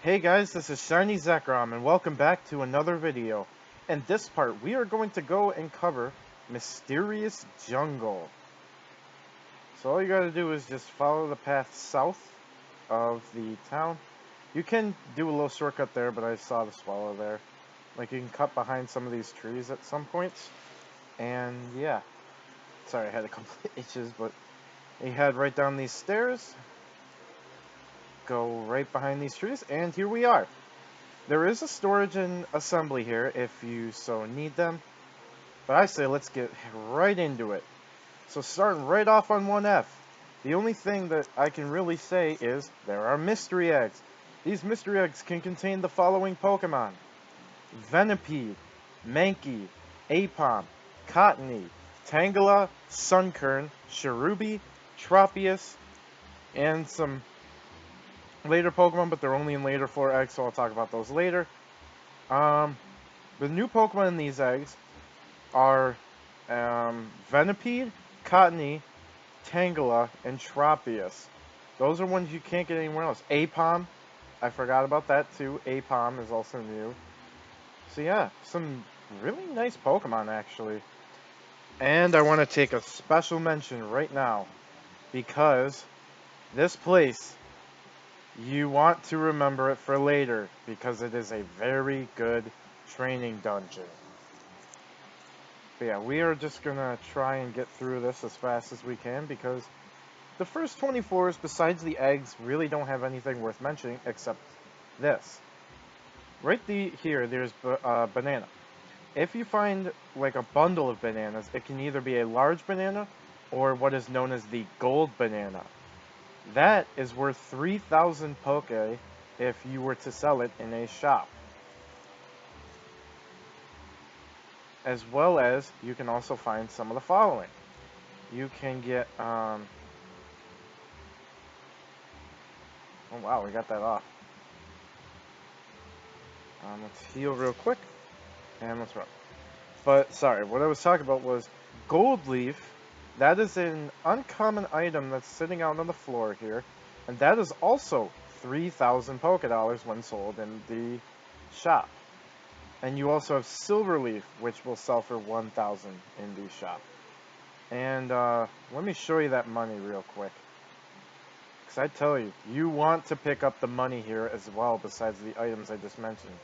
Hey guys, this is Shiny Zekrom, and welcome back to another video. In this part, we are going to go and cover Mysterious Jungle. So all you gotta do is just follow the path south of the town. You can do a little shortcut there, but I saw the swallow there. Like, you can cut behind some of these trees at some points. And yeah. Sorry, I had a couple of itches, but you head right down these stairs. Go right behind these trees, and here we are. There is a storage and assembly here if you so need them. But I say let's get right into it. So starting right off on 1F. The only thing that I can really say is there are mystery eggs. These mystery eggs can contain the following Pokemon: Venipede, Mankey, Aipom, Cottony, Tangela, Sunkern, Cherubi, Tropius, and some later Pokemon, but they're only in later 4 eggs, so I'll talk about those later. The new Pokemon in these eggs are Venipede, Cottony, Tangela, and Tropius. Those are ones you can't get anywhere else. Aipom, I forgot about that too. Aipom is also new. So yeah, some really nice Pokemon actually. And I want to take a special mention right now because this place, you want to remember it for later because it is a very good training dungeon. But yeah, we are just gonna try and get through this as fast as we can because the first 24s, besides the eggs, really don't have anything worth mentioning except this. Right here, there's banana. If you find like a bundle of bananas, it can either be a large banana or what is known as the gold banana. That is worth 3,000 Poke if you were to sell it in a shop. As well as, you can also find some of the following. You can get, oh wow, we got that off. Let's heal real quick, and let's run. But, sorry, what I was talking about was Gold Leaf. That is an uncommon item that's sitting out on the floor here, and that is also 3,000 Poke Dollars when sold in the shop. And you also have Silver Leaf, which will sell for 1,000 in the shop. And let me show you that money real quick. Because I tell you, you want to pick up the money here as well, besides the items I just mentioned.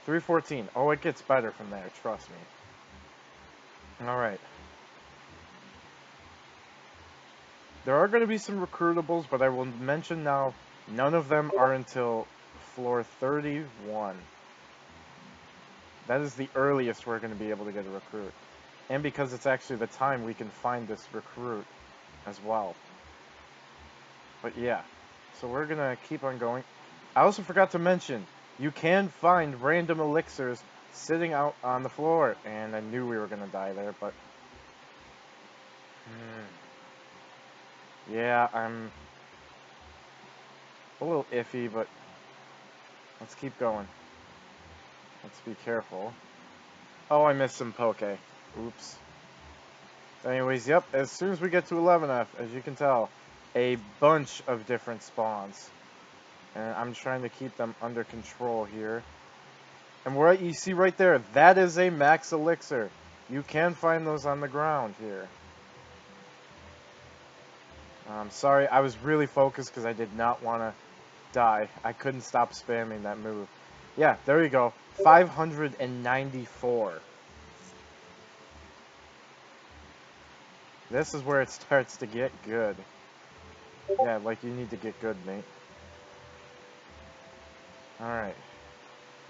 314. Oh, it gets better from there, trust me. Alright. There are going to be some recruitables, but I will mention now, none of them are until floor 31. That is the earliest we're going to be able to get a recruit. And because it's actually the time we can find this recruit as well. But yeah, so we're going to keep on going. I also forgot to mention, you can find random elixirs sitting out on the floor. And I knew we were going to die there, but... yeah, I'm a little iffy, but let's keep going. Let's be careful. Oh, I missed some Poke. Oops. Anyways, yep, as soon as we get to 11F, as you can tell, a bunch of different spawns. And I'm trying to keep them under control here. And what you see right there, that is a max elixir. You can find those on the ground here. I'm sorry, I was really focused because I did not want to die. I couldn't stop spamming that move. Yeah, there you go. 594. This is where it starts to get good. Yeah, like you need to get good, mate. Alright.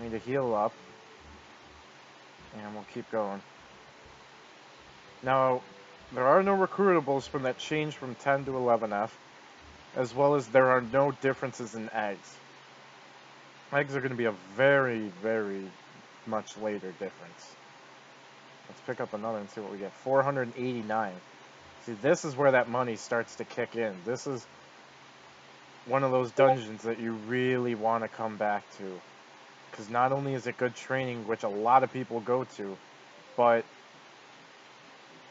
I need to heal up. And we'll keep going. Now, there are no recruitables from that change from 10 to 11F. As well as there are no differences in eggs. Eggs are going to be a very, very much later difference. Let's pick up another and see what we get. 489. See, this is where that money starts to kick in. This is one of those dungeons that you really want to come back to. Because not only is it good training, which a lot of people go to, but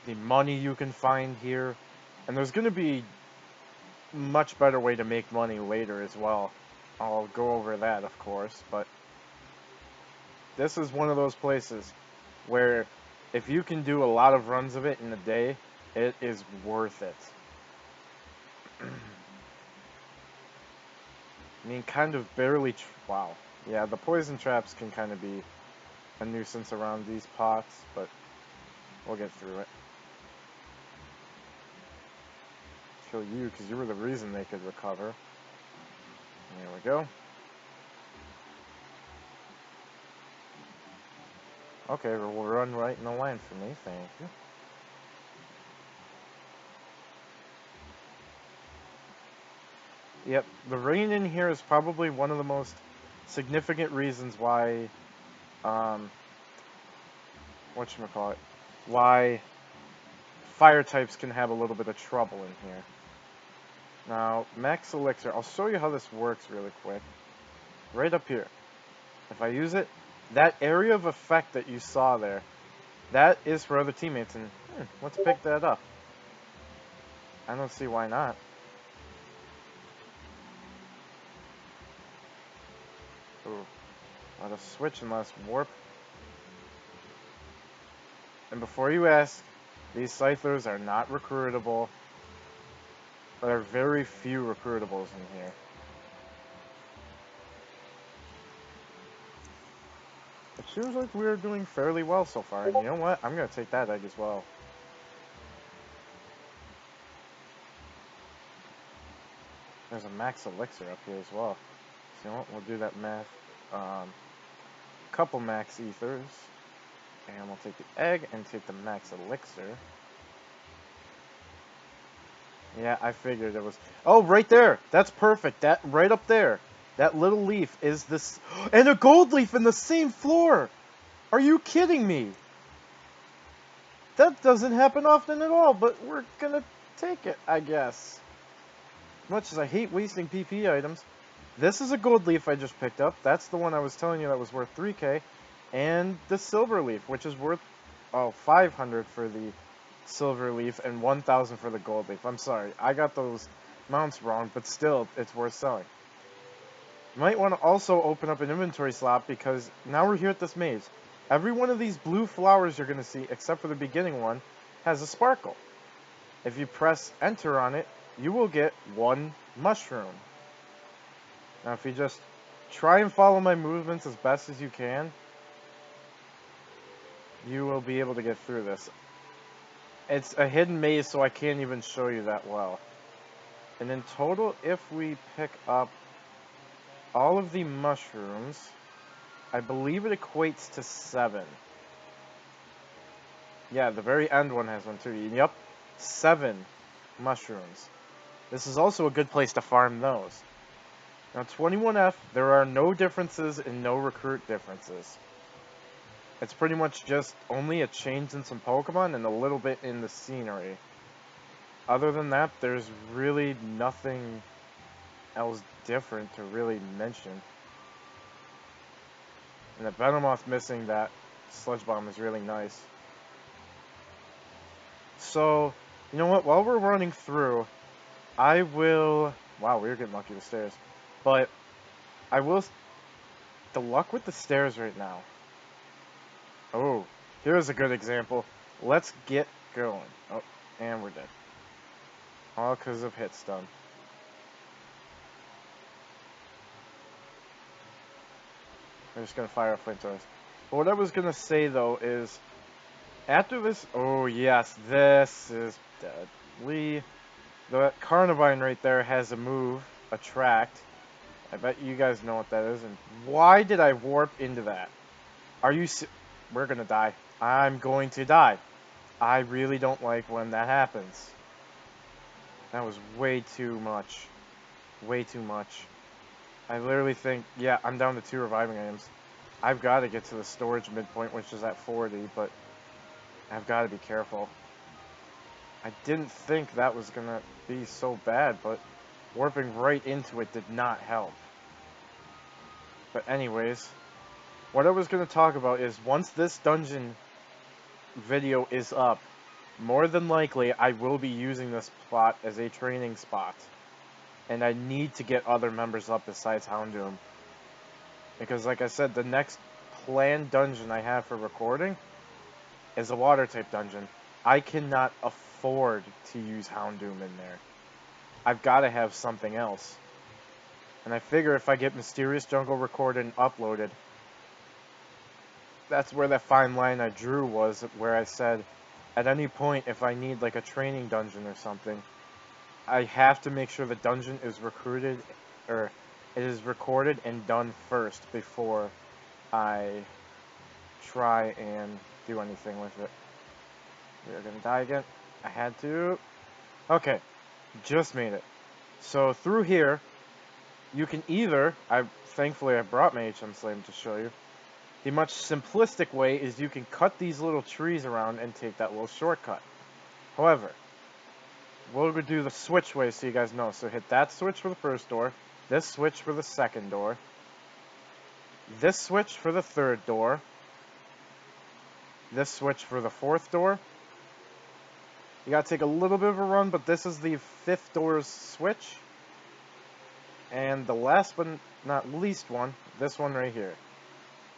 the money you can find here, and there's going to be much better way to make money later as well. I'll go over that, of course, but this is one of those places where if you can do a lot of runs of it in a day, it is worth it. I mean, kind of barely... wow. Yeah, the poison traps can kind of be a nuisance around these pots, but we'll get through it. Kill you, because you were the reason they could recover. There we go. Okay, we'll run right in the line for me, thank you. Yep, the rain in here is probably one of the most significant reasons why, whatchamacallit, why fire types can have a little bit of trouble in here. Now, Max Elixir, I'll show you how this works really quick. Right up here. If I use it, that area of effect that you saw there, that is for other teammates, and let's pick that up. I don't see why not. Ooh, not a switch unless warp. And before you ask, these Scythers are not recruitable. There are very few recruitables in here. It seems like we're doing fairly well so far, and you know what? I'm going to take that egg as well. There's a max elixir up here as well. So you know what? We'll do that math. Couple max ethers. And we'll take the egg and take the max elixir. Yeah, I figured it was... oh, right there! That's perfect. That right up there. That little leaf is this... and a gold leaf in the same floor! Are you kidding me? That doesn't happen often at all, but we're gonna take it, I guess. Much as I hate wasting PP items. This is a gold leaf I just picked up. That's the one I was telling you that was worth 3k. And the silver leaf, which is worth, 500 for the silver leaf and 1,000 for the gold leaf. I'm sorry, I got those mounts wrong, but still, it's worth selling. You might want to also open up an inventory slot because now we're here at this maze. Every one of these blue flowers you're going to see, except for the beginning one, has a sparkle. If you press enter on it, you will get one mushroom. Now if you just try and follow my movements as best as you can, you will be able to get through this. It's a hidden maze, so I can't even show you that well. And in total, if we pick up all of the mushrooms, I believe it equates to 7. Yeah, the very end one has one too. Yep, 7 mushrooms. This is also a good place to farm those. Now 21F, there are no differences and no recruit differences. It's pretty much just only a change in some Pokemon and a little bit in the scenery. Other than that, there's really nothing else different to really mention. And the Venomoth missing that Sludge Bomb is really nice. So, you know what? While we're running through, I will... wow, we're getting lucky with stairs. But I will... the luck with the stairs right now. Oh, here's a good example. Let's get going. Oh, and we're dead. All because of hit stun. I'm just going to fire a flamethrowers. But what I was going to say, though, is... after this... oh, yes, this is deadly. The Carnivine right there has a move, Attract. I bet you guys know what that is. And why did I warp into that? Are you... we're going to die. I'm going to die. I really don't like when that happens. That was way too much. Way too much. I literally think, yeah, I'm down to 2 reviving items. I've got to get to the storage midpoint, which is at 40, but I've got to be careful. I didn't think that was going to be so bad, but warping right into it did not help. But anyways, what I was going to talk about is once this dungeon video is up, more than likely I will be using this spot as a training spot. and I need to get other members up besides Houndoom. Because like I said, the next planned dungeon I have for recording is a water type dungeon. I cannot afford to use Houndoom in there. I've got to have something else. And I figure if I get Mysterious Jungle recorded and uploaded, that's where that fine line I drew was, where I said, at any point, if I need like a training dungeon or something, I have to make sure the dungeon is recruited, or it is recorded and done first before I try and do anything with it. We're gonna die again. I had to. Okay, just made it. So through here, you can either, thankfully I brought my HM Slave to show you. The much simplistic way is you can cut these little trees around and take that little shortcut. However, we'll do the switch way so you guys know. So hit that switch for the first door, this switch for the second door, this switch for the third door, this switch for the fourth door. You gotta take a little bit of a run, but this is the fifth door's switch. And the last but not least one, this one right here.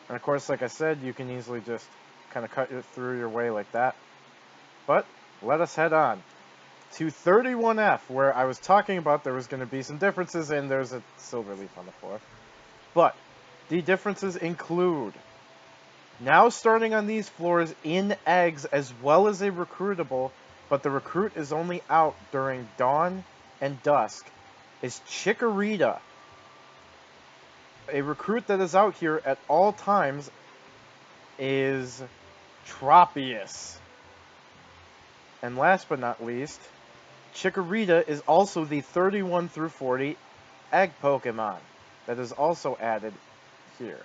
And of course, like I said, you can easily just kind of cut it through your way like that. But let us head on to 31F, where I was talking about there was going to be some differences, and there's a silver leaf on the floor. But the differences include, now starting on these floors in eggs as well as a recruitable, but the recruit is only out during dawn and dusk, is Chikorita. A recruit that is out here at all times is Tropius. And last but not least, Chikorita is also the 31 through 40 Egg Pokemon that is also added here.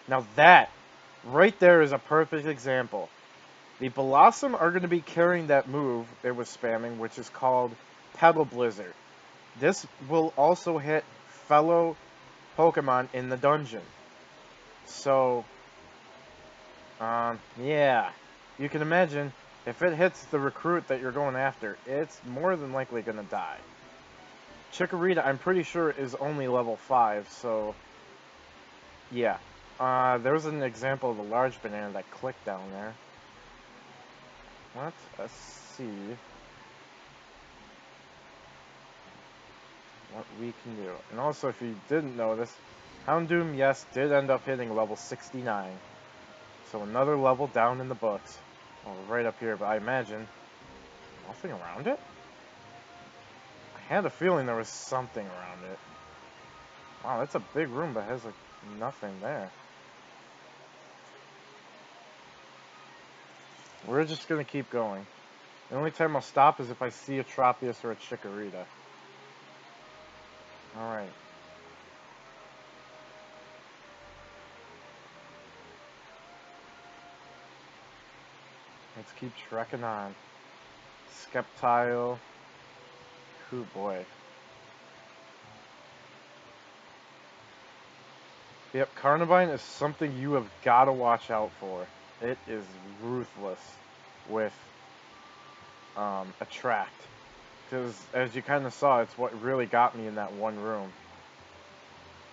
Now that, right there, is a perfect example. The Blossom are going to be carrying that move it was spamming, which is called Pebble Blizzard. This will also hit fellow Pokemon in the dungeon. So, yeah. You can imagine, if it hits the recruit that you're going after, it's more than likely going to die. Chikorita, I'm pretty sure, is only level 5, so, yeah. There was an example of a large banana that clicked down there. Let us see what we can do. And also, if you didn't notice, Houndoom, yes, did end up hitting level 69. So another level down in the books. Well, right up here, but I imagine nothing around it? I had a feeling there was something around it. Wow, that's a big room, but has like nothing there. We're just gonna keep going. The only time I'll stop is if I see a Tropius or a Chikorita. Alright. Let's keep trekking on. Skeptile. Oh boy. Yep, Carnivine is something you have got to watch out for. It is ruthless with Attract. Because, as you kind of saw, it's what really got me in that one room.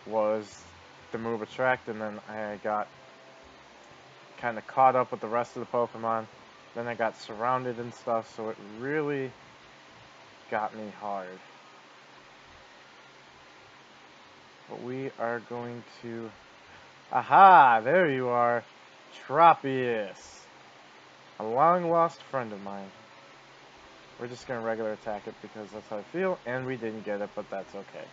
Was the move Attract, and then I got kind of caught up with the rest of the Pokemon. Then I got surrounded and stuff, so it really got me hard. But we are going to... Aha! There you are! Tropius! A long-lost friend of mine. We're just going to regular attack it because that's how I feel, and we didn't get it, but that's okay.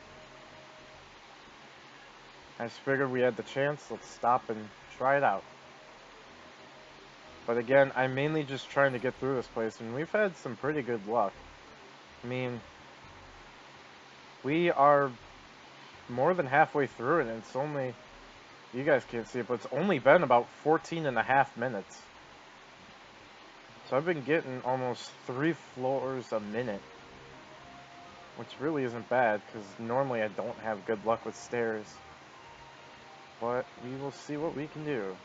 I just figured we had the chance, let's stop and try it out. But again, I'm mainly just trying to get through this place, and we've had some pretty good luck. I mean, we are more than halfway through it, and it's only, you guys can't see it, but it's only been about 14.5 minutes. So I've been getting almost 3 floors a minute, which really isn't bad, because normally I don't have good luck with stairs. But we will see what we can do.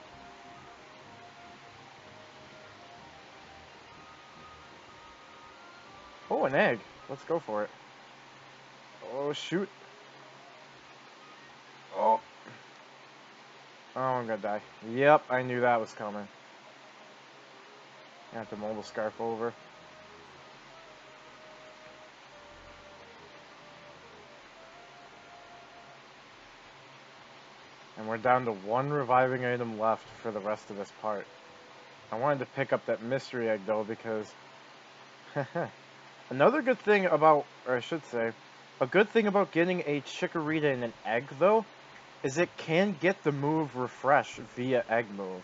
Oh, an egg. Let's go for it. Oh, shoot. Oh. Oh, I'm gonna die. Yep, I knew that was coming. I have to mobile scarf over. And we're down to one reviving item left for the rest of this part. I wanted to pick up that mystery egg though because another good thing about, or I should say, a good thing about getting a Chikorita in an egg though is it can get the move refresh via egg move.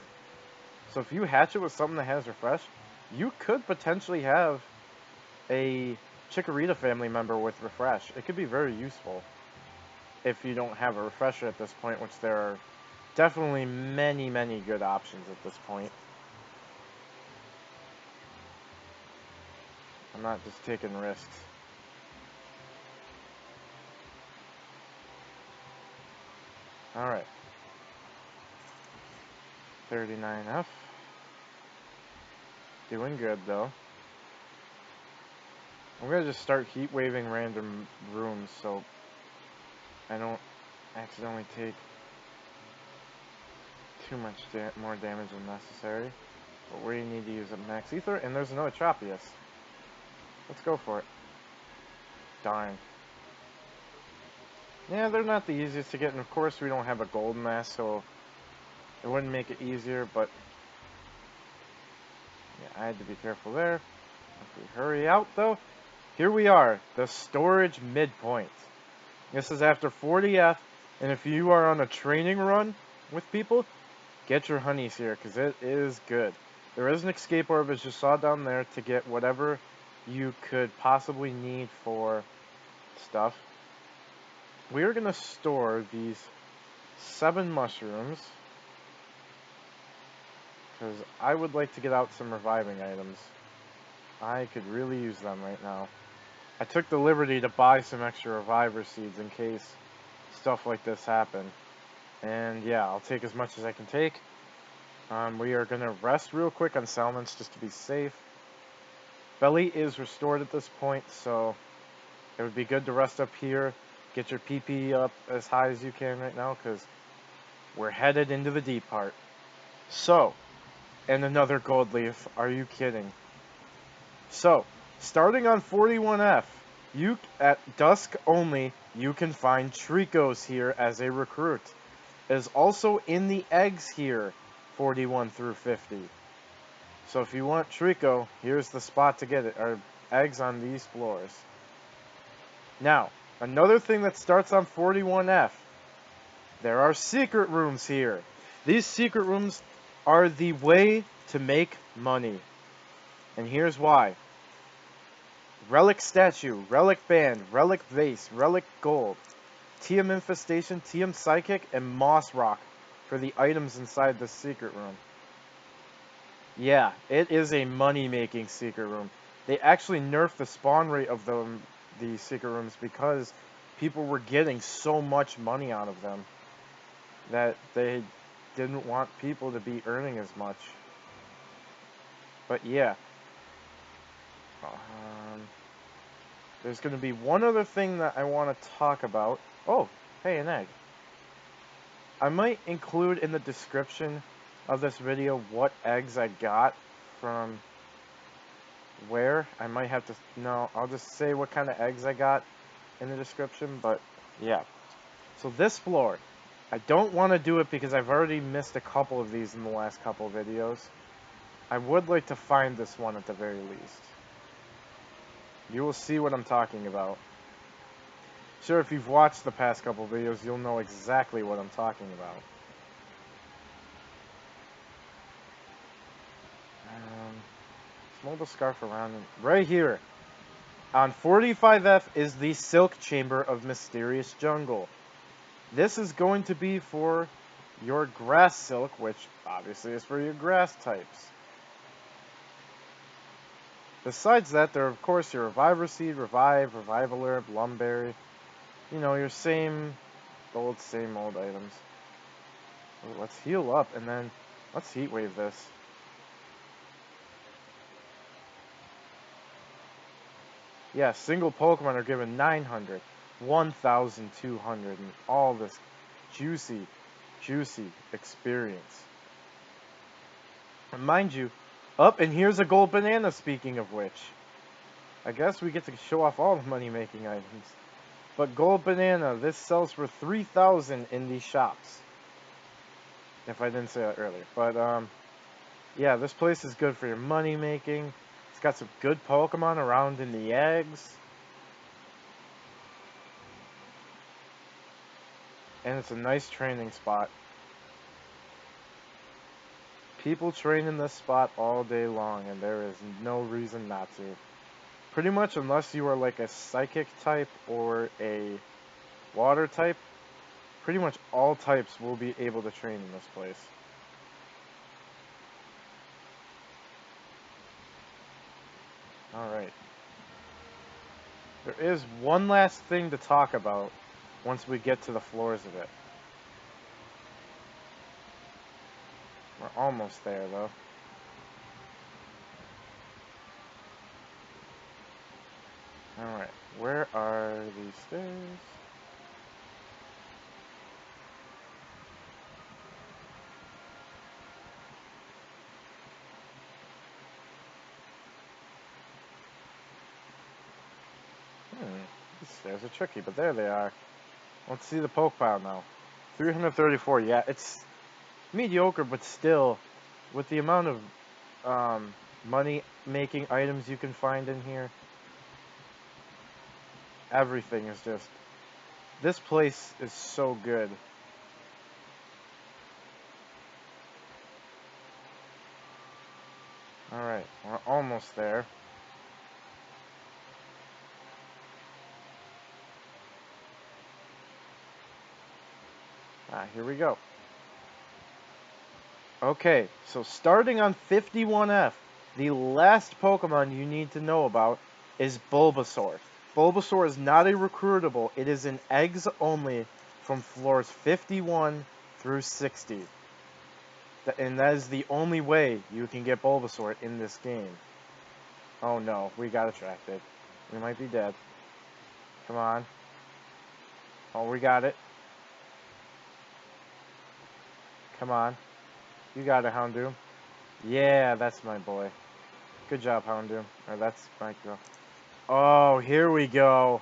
So if you hatch it with something that has refresh, you could potentially have a Chikorita family member with refresh. It could be very useful if you don't have a refresher at this point, which there are definitely many, many good options at this point. I'm not just taking risks. Alright. 39F. Doing good, though. I'm going to just start heat waving random rooms so I don't accidentally take too much more damage than necessary. But we need to use a max ether, and there's another Tropius. Let's go for it. Darn. Yeah, they're not the easiest to get, and of course we don't have a gold mask, so it wouldn't make it easier, but yeah, I had to be careful there. If we hurry out, though, here we are, the storage midpoint. This is after 40F, and if you are on a training run with people, get your honeys here, because it is good. There is an escape orb, as you saw down there, to get whatever you could possibly need for stuff. We are going to store these 7 mushrooms, because I would like to get out some reviving items. I could really use them right now. I took the liberty to buy some extra reviver seeds in case stuff like this happened. And yeah, I'll take as much as I can take. We are going to rest real quick on Salmons just to be safe. Belly is restored at this point, so it would be good to rest up here. Get your PP up as high as you can right now, because we're headed into the deep part. So, and another gold leaf. Are you kidding? So, starting on 41F, you at dusk only, you can find Tricos here as a recruit. It is also in the eggs here, 41 through 50. So if you want Trico, here's the spot to get it, or eggs on these floors. Now, another thing that starts on 41F, there are secret rooms here. These secret rooms are the way to make money. And here's why. Relic Statue, Relic Band, Relic Vase, Relic Gold, TM Infestation, TM Psychic, and Moss Rock for the items inside the secret room. Yeah, it is a money-making secret room. They actually nerfed the spawn rate of the secret rooms because people were getting so much money out of them that they didn't want people to be earning as much. But yeah. There's going to be one other thing that I want to talk about. Oh, hey, an egg. I might include in the description of this video what eggs I got from where. I might have to, no, I'll just say what kind of eggs I got in the description, but yeah. So this floor, I don't want to do it because I've already missed a couple of these in the last couple of videos. I would like to find this one at the very least. You will see what I'm talking about. Sure, if you've watched the past couple of videos, you'll know exactly what I'm talking about. Mobile scarf around right here. On 45F is the Silk Chamber of Mysterious Jungle. This is going to be for your grass silk, which obviously is for your grass types. Besides that, there are of course your Reviver Seed, Revive, Revival Herb, Lumberry. You know, your same old items. Let's heal up and then let's heat wave this. Yeah, single Pokemon are given 900. 1,200 and all this juicy, juicy experience. And mind you, and here's a gold banana, speaking of which. I guess we get to show off all the money-making items. But gold banana, this sells for 3,000 in these shops. If I didn't say that earlier. But, yeah, this place is good for your money-making. It's got some good Pokemon around in the eggs. And it's a nice training spot. People train in this spot all day long, and there is no reason not to. Pretty much, unless you are like a psychic type or a water type, pretty much all types will be able to train in this place. Alright. There is one last thing to talk about once we get to the floors of it. We're almost there, though. Alright, where are these stairs? These stairs are tricky, but there they are. Let's see the poke pile now. 334, yeah, it's mediocre, but still, with the amount of money-making items you can find in here, everything is just... This place is so good. Alright, we're almost there. Here we go. Okay, so starting on 51F, the last Pokemon you need to know about is Bulbasaur. Bulbasaur is not a recruitable. It is in eggs only from floors 51 through 60. And that is the only way you can get Bulbasaur in this game. Oh no, we got attracted. We might be dead. Come on. Oh, we got it. Come on. You got it, Houndoom. Yeah, that's my boy. Good job, Houndoom. Or that's my girl. Oh, here we go.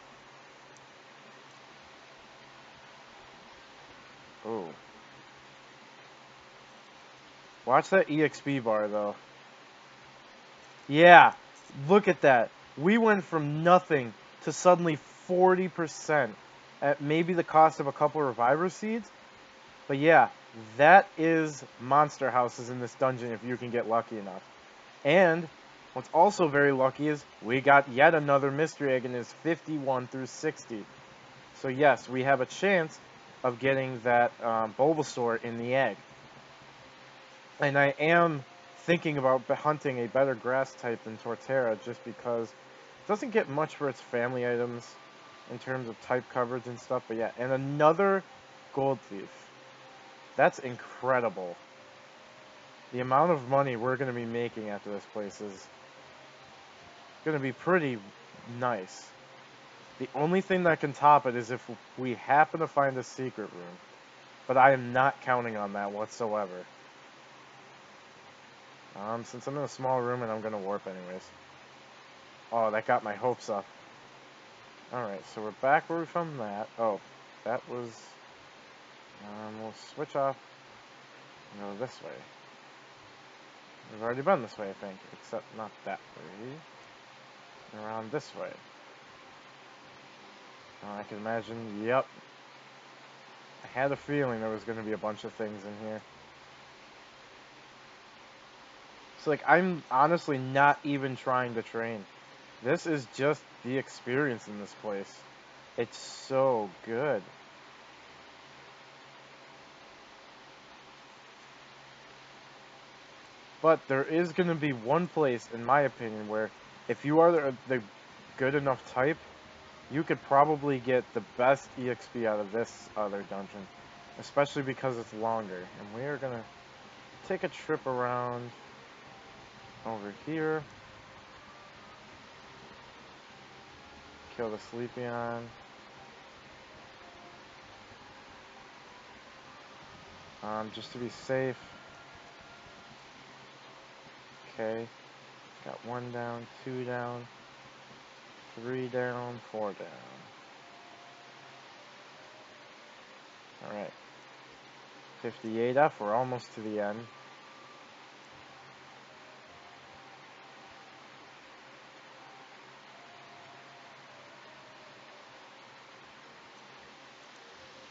Ooh. Watch that EXP bar, though. Yeah, look at that. We went from nothing to suddenly 40% at maybe the cost of a couple of Reviver Seeds. But yeah, that is monster houses in this dungeon if you can get lucky enough. And what's also very lucky is we got yet another mystery egg and it's 51 through 60. So yes, we have a chance of getting that Bulbasaur in the egg. And I am thinking about hunting a better grass type than Torterra just because it doesn't get much for its family items in terms of type coverage and stuff. But yeah, and another Gold Thief. That's incredible. The amount of money we're going to be making after this place is going to be pretty nice. The only thing that can top it is if we happen to find a secret room. But I am not counting on that whatsoever. Since I'm in a small room and I'm going to warp anyways. Oh, that got my hopes up. Alright, so we're back where we found that. Oh, that was... we'll switch off and go this way. We've already been this way, I think. Except not that way. Around this way. I can imagine, yep. I had a feeling there was going to be a bunch of things in here. So, like, I'm honestly not even trying to train. This is just the experience in this place. It's so good. But there is going to be one place, in my opinion, where if you are the good enough type, you could probably get the best EXP out of this other dungeon. Especially because it's longer. And we are going to take a trip around over here. Kill the Sleepyon. Just to be safe. Okay. Got 1 down, 2 down, 3 down, 4 down. Alright. 58F, we're almost to the end.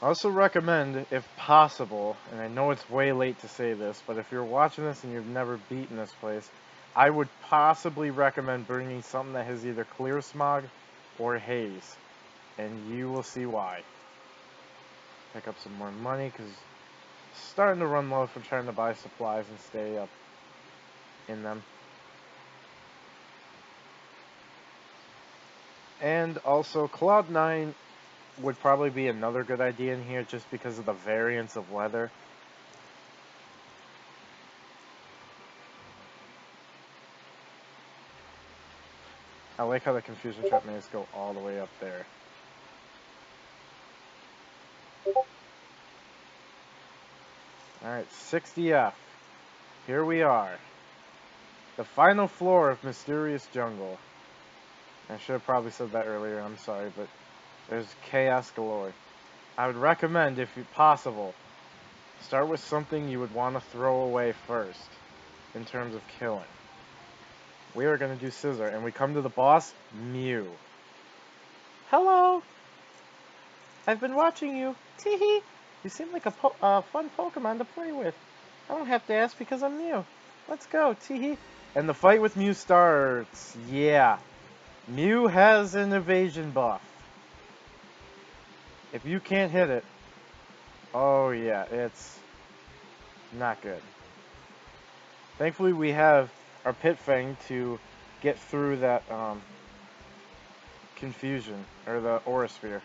I also recommend, if possible, and I know it's way late to say this, but if you're watching this and you've never beaten this place, I would possibly recommend bringing something that has either clear smog or haze, and you will see why. Pick up some more money, because it's starting to run low from trying to buy supplies and stay up in them. And also, Cloud 9 would probably be another good idea in here just because of the variance of weather. I like how the confusion trap maze go all the way up there. Alright, 60F. Here we are. The final floor of Mysterious Jungle. I should have probably said that earlier, I'm sorry, but there's chaos galore. I would recommend, if possible, start with something you would want to throw away first, in terms of killing. We are going to do Scissor, and we come to the boss, Mew. Hello! I've been watching you. Teehee! You seem like a fun Pokemon to play with. I don't have to ask because I'm Mew. Let's go, teehee. And the fight with Mew starts. Yeah. Mew has an evasion buff. If you can't hit it, oh yeah, it's not good. Thankfully, we have our Pit Fang to get through that confusion, or the Aura Sphere.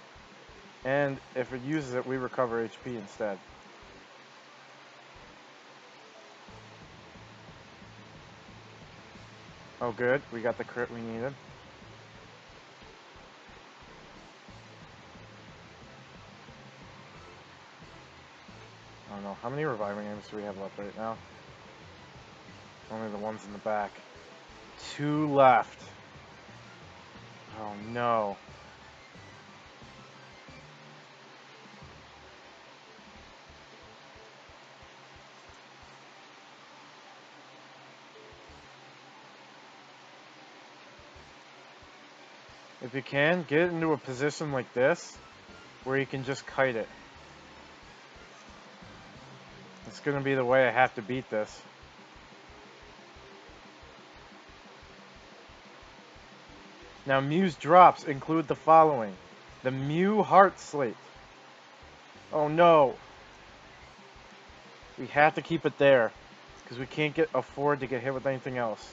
And if it uses it, we recover HP instead. Oh good, we got the crit we needed. I don't know, how many reviving aims do we have left right now? Only the ones in the back. 2 left. Oh no. If you can, get into a position like this, where you can just kite it. It's gonna be the way I have to beat this. Now, Mew's drops include the following. The Mew Heart Slate. Oh no. We have to keep it there, because we can't afford to get hit with anything else.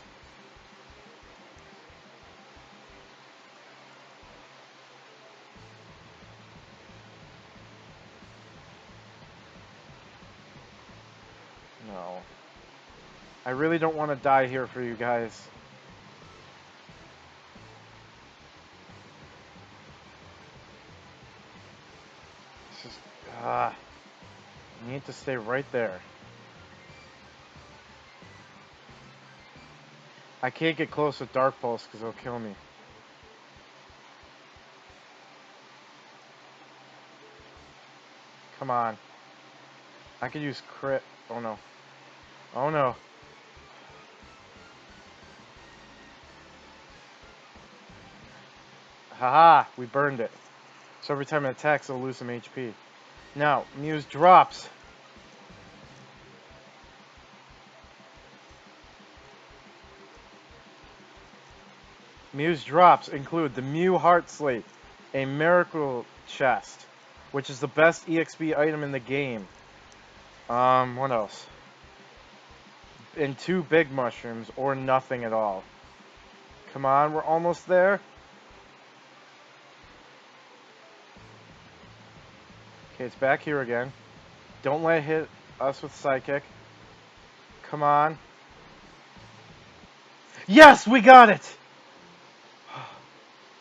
No. I really don't want to die here for you guys. It's just, I need to stay right there. I can't get close with Dark Pulse because it'll kill me. Come on. I could use crit. Oh no. Oh no. Haha, we burned it. So every time it attacks, it'll lose some HP. Now, Mew's drops. Mew's drops include the Mew Heart Slate, a Miracle Chest, which is the best EXP item in the game. What else? And 2 big mushrooms, or nothing at all. Come on, we're almost there. Okay, it's back here again. Don't let it hit us with Psychic. Come on. Yes, we got it!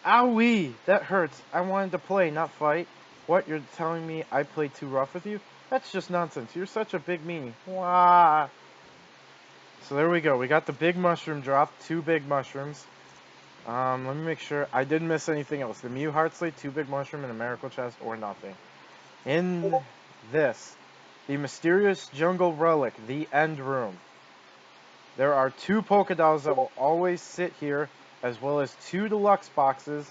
Owie! That hurts. I wanted to play, not fight. What, you're telling me I played too rough with you? That's just nonsense. You're such a big meanie. Wah. So there we go. We got the big mushroom drop. 2 big mushrooms. Let me make sure I didn't miss anything else. The Mew Heartslate, 2 big mushroom, and a miracle chest, or nothing. In this, the mysterious jungle relic, the end room. There are 2 Pokédolls that will always sit here, as well as 2 deluxe boxes,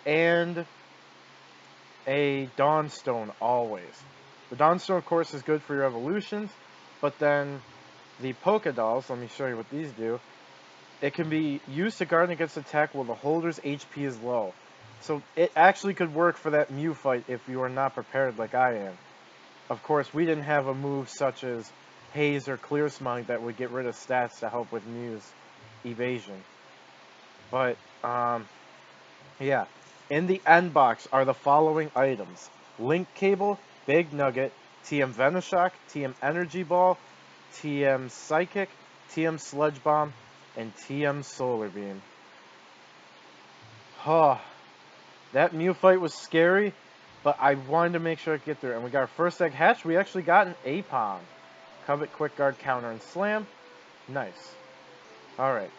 and a Dawnstone always. The Dawnstone, of course, is good for your evolutions, but then the Pokédolls, let me show you what these do. It can be used to guard against attack while the holder's HP is low. So it actually could work for that Mew fight if you are not prepared like I am. Of course, we didn't have a move such as Haze or Clear Smog that would get rid of stats to help with Mew's evasion. But, yeah. In the end box are the following items. Link Cable, Big Nugget, TM Venoshock, TM Energy Ball, TM Psychic, TM Sludge Bomb, and TM Solar Beam. Oh, that Mew fight was scary, but I wanted to make sure I could get through it. And we got our first egg hatch. We actually got an Apom. Covet, Quick Guard, Counter, and Slam. Nice. Alright.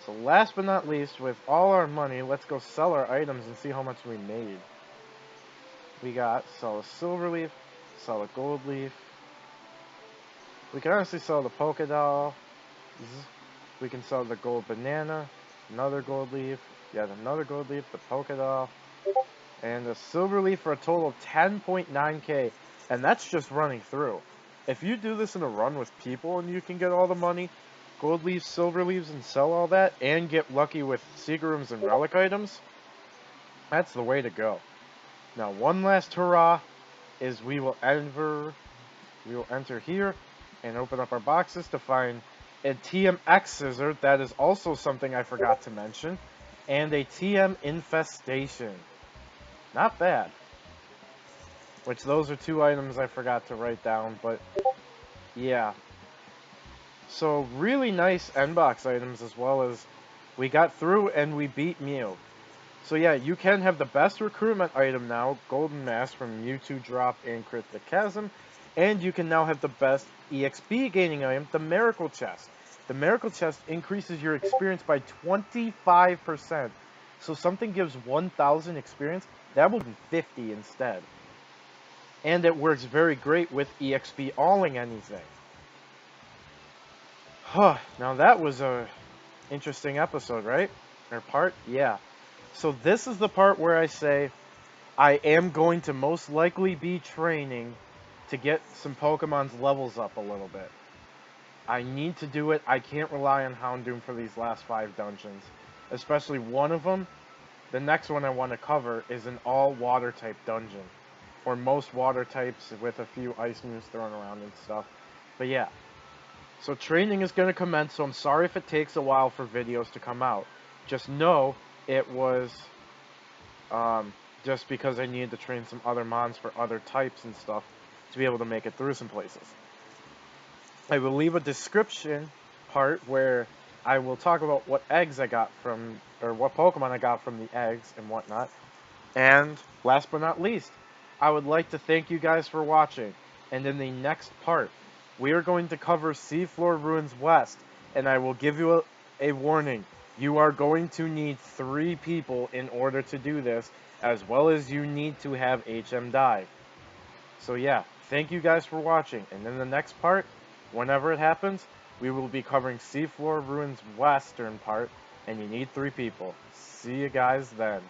So last but not least, with all our money, let's go sell our items and see how much we made. We got sell a Silver Leaf, sell a Gold Leaf. We can honestly sell the Pokédoll. We can sell the Gold Banana, another Gold Leaf, yet another Gold Leaf, the Pokédoll, and a Silver Leaf for a total of 10.9k. And that's just running through. If you do this in a run with people and you can get all the money, Gold Leaves, Silver Leaves, and sell all that, and get lucky with Secret Rooms and Relic items, that's the way to go. Now, one last hurrah is we will enter here and open up our boxes to find a TMX Scissor. That is also something I forgot to mention. And a TM Infestation. Not bad. Which those are 2 items I forgot to write down, but yeah. So really nice end box items, as well as we got through and we beat Mew. So yeah, you can have the best recruitment item now, Golden Mask from Mewtwo Drop and Crit the Chasm, and you can now have the best EXP gaining item, the Miracle Chest. The Miracle Chest increases your experience by 25%. So something gives 1,000 experience, that will be 50 instead. And it works very great with EXP alling anything. Now that was a interesting episode, right? Or part? Yeah. So this is the part where I say I am going to most likely be training to get some Pokemon's levels up a little bit. I need to do it. I can't rely on Houndoom for these last 5 dungeons. Especially one of them. The next one I want to cover is an all water type dungeon. Or most water types with a few ice moves thrown around and stuff. But yeah. So training is going to commence, so I'm sorry if it takes a while for videos to come out. Just know it was just because I needed to train some other mons for other types and stuff to be able to make it through some places. I will leave a description part where I will talk about what eggs I got from, or what Pokemon I got from the eggs and whatnot. And last but not least, I would like to thank you guys for watching. And in the next part, we are going to cover Seafloor Ruins West, and I will give you a warning. You are going to need 3 people in order to do this, as well as you need to have HM Dive. So yeah, thank you guys for watching, and in the next part, whenever it happens, we will be covering Seafloor Ruins Western part, and you need 3 people. See you guys then.